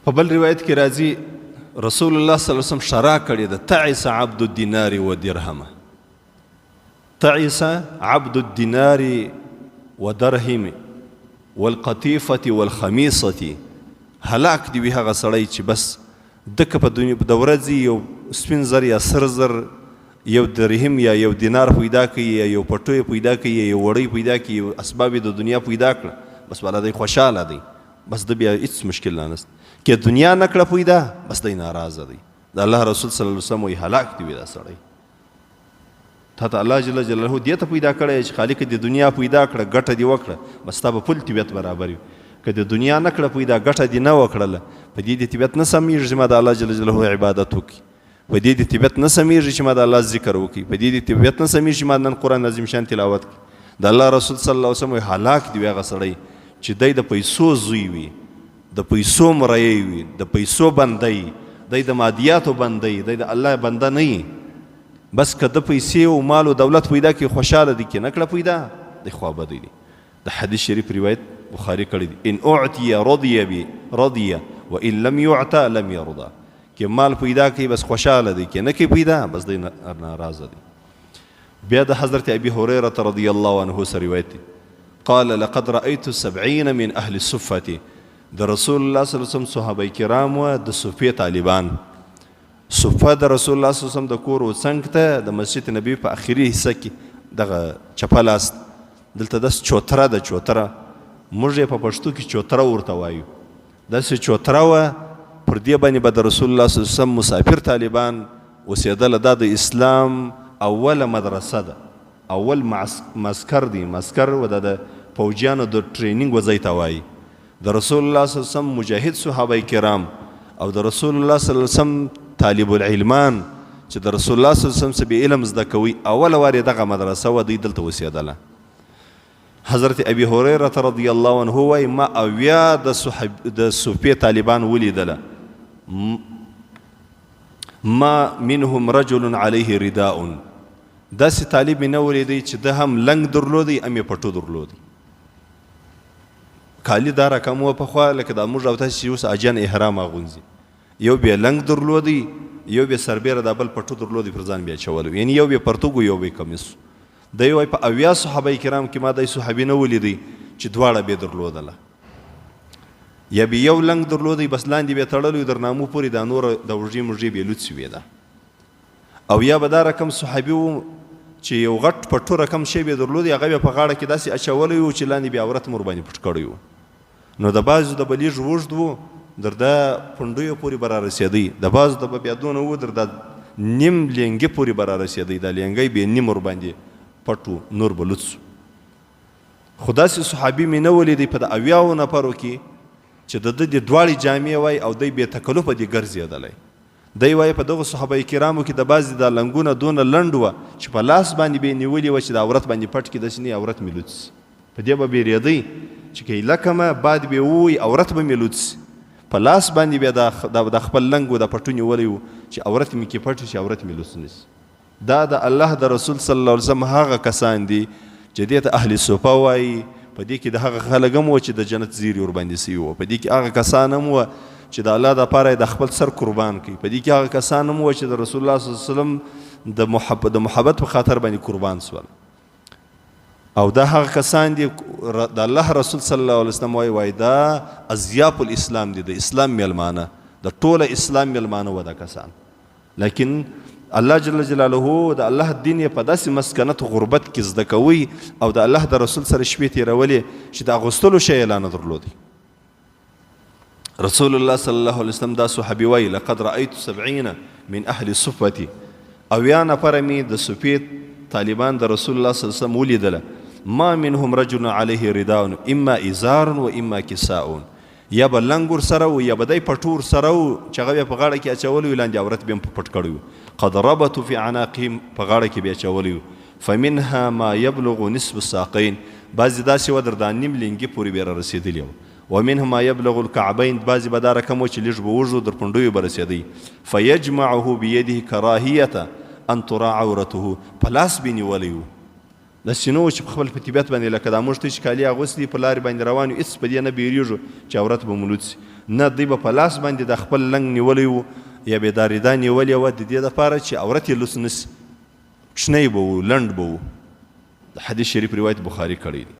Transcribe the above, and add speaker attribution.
Speaker 1: په بل روایت کې راځي رسول الله صلی الله علیه وسلم شرع کړې ده تعس عبد الدینار ودرهم، تعس عبد الدینار ودرهم والقطیفة والخمیصة، هلاک دی وي هغه سړی چې بس دکه په ورځې یو سپین زر یا سر زر یو درهم یا یو دینار پیدا کړي یا یو پټو پیدا کړي یا یو وړی پیدا کړي یو اسباب د دنیا پیدا کړه، بس والا دی خوشحاله دی، بس د بیا هیڅ مشکل نه نشته. که دنیا نه کړه پیدا بس دی ناراضه دی. د الله رسول صلی الله علیه وسلم وایي هلاک دی وي دا سړی. تا ته الله جل جلاله دې ته پیدا کړی چې خالق د دنیا پیدا کړه ګټه دې وکړه بس تا به پل طبیعت برابر وي. که د دنیا نه کړه پیدا ګټه دې نه وکړله په دې د طبیعت نه سمیږي چې ما د الله جل جلاله عبادت وکړي، په دې د طبیعت نه سمیږي چې ما د الله ذکر وکړي، په دې د طبیعت نه سمیږي چې ما نن قرآن عظیم شان تلاوت کړي. د الله رسول صلی الله علیه وسلم هلاک دی هغه سړی چې دی د پیسو زوی وي، د پیسو مریی وي، د پیسو بندی، دی د مادیاتو بندی، دی د الله بنده نه وي. بس که د پیسې او مال او دولت پیدا کړي خوشحاله دي، که نه کړه پیدا دی خوابدی دی. د حدیث شریف روایت بخاری کړی دی ان اعطی رضی وان لم یعطى لم یرضى، که مال پیدا کړي بس خوشحاله دی، که نه کړي پیدا بس دی ناراضه دی. بیا د حضرت ابي هريره رضی الله عنه سره روایت دی قال لقد رأيت 70 من اهل الصفه، د رسول الله صلی الله علیه وسلم صحابه کرام و د صفه طالبان. صفه د رسول الله صلی الله علیه وسلم د کور وڅنګ ته د مسجد نبی په اخري حصہ کې دغه چپلاست، دلته داس چوتره ده، چوتره موږ یې په پښتو کې چوتره ورته وایو. داسې چوتره وه، پر دې باندې به د رسول الله صلی الله علیه وسلم مسافر طالبان اوسېدله. دا د اسلام اوله مدرسه ده، اول مسکر دی، مسکر و د پوجیانو د ټریننګ وځای ته وایي. د رسول الله صلی الله علیه وسلم مجاهد صحابه کرام او د رسول الله صلی الله علیه وسلم طالب العلمان چې د رسول الله صلی الله علیه وسلم څخه علم زده کوي، اوله وار یې دغه مدرسه وه، دوی دلته اوسېدله. حضرت ابي هريره رضی الله عنه وایي ما اویا د صوفي طالبان ولیدله، ما منهم رجل عليه رداء، داسې طالب مې نه ولیدی چې ده هم لنګ درلودی هم یې پټو درلودی. کالي دا رقم وه پخوا لکه دا موږ او تاسې چې اوس اجان احرام اغونځي، یو بیا لنګ درلودی، یو بیا سربیره دا بل پټو درلودی پر ځان بیا چولو، یعنی یو بیا پرتوګ یو بیا کمیس. دی وایي په اویا صحابه کرام کې ما دای صحابي نه ولیدی چې دواړه بیا درلودله، یا بیا یو لنګ درلودی بس لاندې بیا تړلی در نامو پورې دا نور د اوږې موږې بیا لوڅ وې ده، او یا به دا رقم صحابي و چې یو غټ پټو رقم شی بیا درلودی، هغه بیا په غاړه کې داسې اچولی و چې لاندې بیا عورت مور باندې پټ کړی و. نو د بعضو د به لیږ اوږد و در دا پنډیو پورې به را رسېدی، د بعضو د به بیا دونه و در دا نیم لینګې پورې به را رسېدی، دا لینګی بیا نیم ور باندې پټ و، نور به لوڅ. خو داسې صحابي مې نه ولیدی په د اویاو نفرو کې چې د ده د دواړې جامې وای او دی بې تکلفه دې ګرځېدلی. دی وایي په دغو صحابه کرامو کې د بعضې دا لنګونه دونه لنډ وه چې په لاس باندې به یې نیولې وه چې د عورت باندې پټ کړي، داسې نه عورت مې لوڅ. په دې به بیرېدی چې که یې لکمه باد به ووایي عورت به مې لوڅ، په لاس باندې بیا د خپل لنګ و د پټو نیولی و چې عورت مې کې پټ شي، عورت مې لوڅ نشي. دا د الله د رسول صلی الله علیه وسلم هغه کسان دي چې دې ته اهل صفه وایي. په دې کې د هغه خلک هم وه چې د جنت زیري ورباندې سوي وه، په دې کې هغه کسان هم وه چې د الله دپاره یې د خپل سر قربان کړي، په دې کې هغه کسان هم وه چې د رسول الله صلی الله علیه وسلم د محبت په خاطر باندې قربان سول. او دا هغه کسان دي د الله رسول صلی الله علیه وسلم وایي دا اضیاف الاسلام دي، د اسلام میلمانه، د ټوله اسلام میلمانه وه دا کسان. لیکن الله جل جلاله د الله دین یې په داسې مسکنت غربت کې زده کوي او د الله د رسول سره شپې تېرولې چې د اغوستلو شی یې لا نه درلودی. رسول الله صلی الله علیه وسلم دا صحابي وایي لقد رأیت 70 من اهل صفتی، اویا نفره مې د صفې طالبان د رسول الله صلی الله علیه وسلم ولیدله، ما منهم رجل علیه رداء اما ازار و اما کساء، یا به لنګ ورسره و یا به دی پټو ورسره و چې هغه بیا په غاړه کې اچولی و، لاندې عورت بیا هم په پټ کړی و، قد ربطوا فی عناقهم په غاړه کې بیا اچولی و. فمنها ما یبلغ نصف الساقین، بعضې داسې و در دا نیم لنګې پورې بیا را رسېدلي و. ومنها ما یبلغ الکعبین، بعضې به دا رقم و چې لږ به وږد در پنډیو به رسېدی. فیجمعه بیده کراهیته ان تراع عورته، په لاس به یې نیولی و، داسې نه و چې په خپل په طبیعت باندې لکه دا موږ ته چې کالي اغوستي په لارې باندې روان یو، هېڅ په دې نه بیریږو چې عورت به مو لوڅ شي. نه دوی به په لاس باندې د خپل لنګ نیولی و یا بېدارېدا نیولې وه د دې دپاره چې عورت یې لوس نسي، کوچنی به و، لنډ به و. د حدیث شریف روایت بخاري کړی دی.